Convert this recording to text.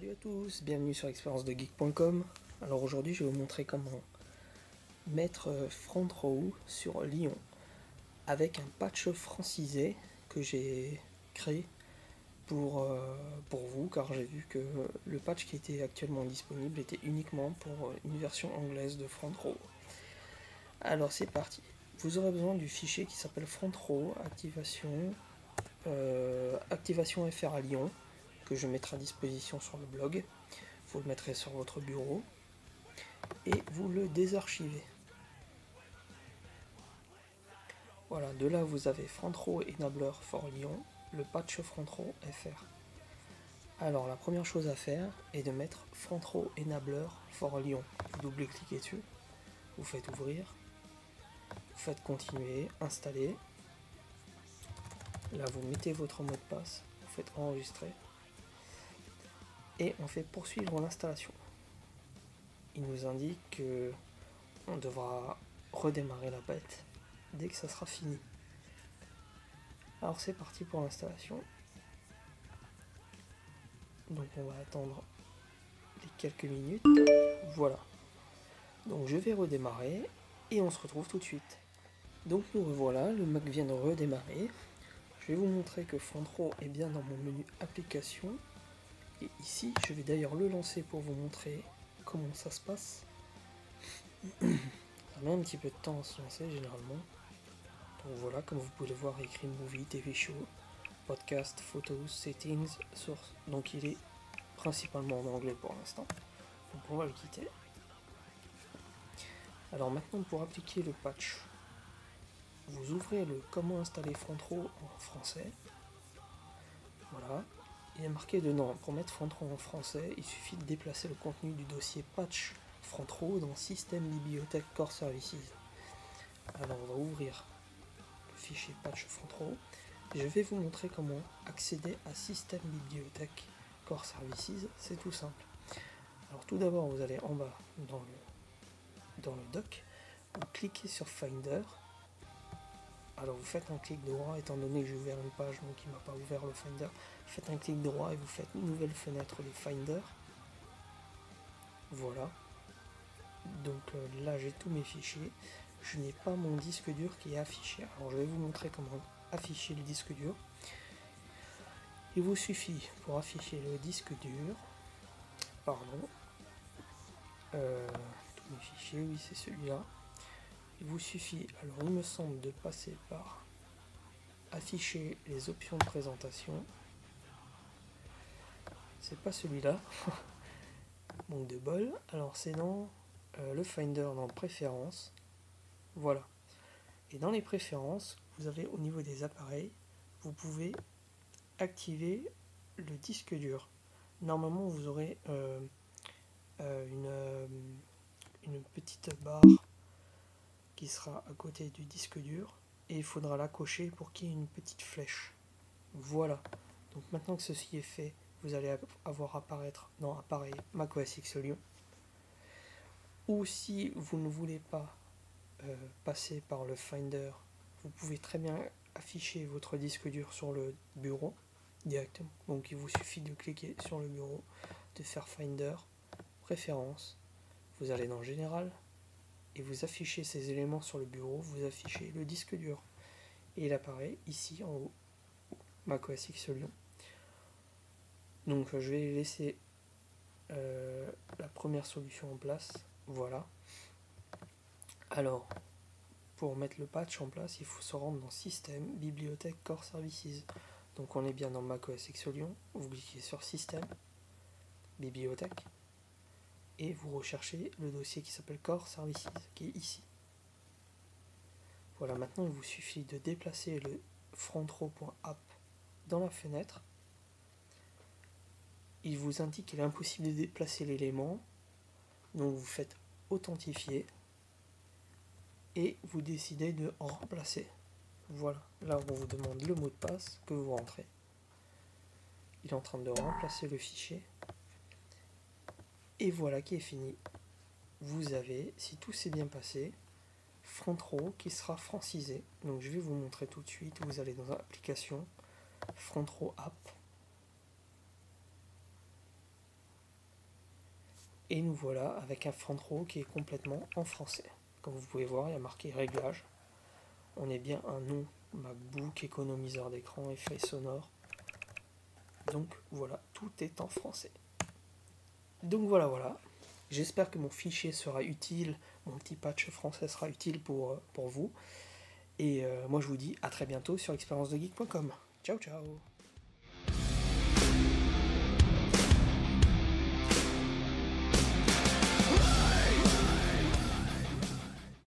Salut à tous, bienvenue sur expériencedegeek.com. Alors aujourd'hui je vais vous montrer comment mettre front row sur Lyon avec un patch francisé que j'ai créé pour vous, car j'ai vu que le patch qui était actuellement disponible était uniquement pour une version anglaise de front row. Alors c'est parti, vous aurez besoin du fichier qui s'appelle front row activation FR à Lyon, que je mettrai à disposition sur le blog. Vous le mettrez sur votre bureau et vous le désarchivez. Voilà, de là vous avez front row enabler for Lyon, le patch front row FR. Alors la première chose à faire est de mettre front row enabler for Lyon. Vous double-cliquez dessus, vous faites ouvrir, vous faites continuer, installer. Là vous mettez votre mot de passe, vous faites enregistrer et on fait poursuivre l'installation. Il nous indique que on devra redémarrer la bête dès que ça sera fini. Alors c'est parti pour l'installation. Donc on va attendre les quelques minutes. Voilà. Donc je vais redémarrer et on se retrouve tout de suite. Donc nous revoilà, le Mac vient de redémarrer. Je vais vous montrer que front row est bien dans mon menu application. Et ici, je vais d'ailleurs le lancer pour vous montrer comment ça se passe. Ça met un petit peu de temps à se lancer généralement. Donc voilà, comme vous pouvez le voir, écrit Movie, TV Show, Podcast, Photos, Settings, Source. Donc il est principalement en anglais pour l'instant. Donc on va le quitter. Alors maintenant, pour appliquer le patch, vous ouvrez le comment installer front row en français. Voilà. Il est marqué dedans, pour mettre front row en français, il suffit de déplacer le contenu du dossier patch front row dans Système Bibliothèque Core Services. Alors on va ouvrir le fichier patch front row. Je vais vous montrer comment accéder à Système Bibliothèque Core Services. C'est tout simple. Alors tout d'abord, vous allez en bas dans le doc, vous cliquez sur Finder. Alors vous faites un clic droit, étant donné que j'ai ouvert une page donc il ne m'a pas ouvert le Finder. Faites un clic droit et vous faites une nouvelle fenêtre de Finder. Voilà. Donc là j'ai tous mes fichiers. Je n'ai pas mon disque dur qui est affiché. Alors je vais vous montrer comment afficher le disque dur. Il vous suffit pour afficher le disque dur. Pardon. Tous mes fichiers, oui c'est celui-là. Il vous suffit, alors il me semble, de passer par afficher les options de présentation. C'est pas celui-là. Manque de bol. Alors c'est dans le Finder, dans Préférences. Voilà. Et dans les préférences, vous avez au niveau des appareils, vous pouvez activer le disque dur. Normalement, vous aurez une petite barre qui sera à côté du disque dur et il faudra la cocher pour qu'il y ait une petite flèche. Voilà. Donc maintenant que ceci est fait, vous allez avoir apparaître dans appareil macOS X Lyon. Ou si vous ne voulez pas passer par le Finder, vous pouvez très bien afficher votre disque dur sur le bureau directement. Donc il vous suffit de cliquer sur le bureau, de faire Finder, Préférences, vous allez dans Général et vous affichez ces éléments sur le bureau, vous affichez le disque dur et il apparaît ici en haut, macOS X Lyon. Donc je vais laisser la première solution en place, voilà. Alors, pour mettre le patch en place, il faut se rendre dans Système, Bibliothèque, Core Services. Donc on est bien dans macOS X Lyon, vous cliquez sur Système, Bibliothèque, et vous recherchez le dossier qui s'appelle Core Services, qui est ici. Voilà, maintenant il vous suffit de déplacer le frontrow.app dans la fenêtre. Il vous indique qu'il est impossible de déplacer l'élément, donc vous faites authentifier et vous décidez de remplacer. Voilà, là on vous demande le mot de passe que vous rentrez. Il est en train de remplacer le fichier. Et voilà qui est fini. Vous avez, si tout s'est bien passé, front row qui sera francisé. Donc je vais vous montrer tout de suite. Vous allez dans l'application front row app. Et nous voilà avec un front row qui est complètement en français. Comme vous pouvez voir, il y a marqué réglages. On est bien un nom MacBook, économiseur d'écran, effet sonore. Donc voilà, tout est en français. Donc voilà. J'espère que mon fichier sera utile, mon petit patch français sera utile pour vous. Et moi je vous dis à très bientôt sur expériencedegeek.com. Ciao ciao.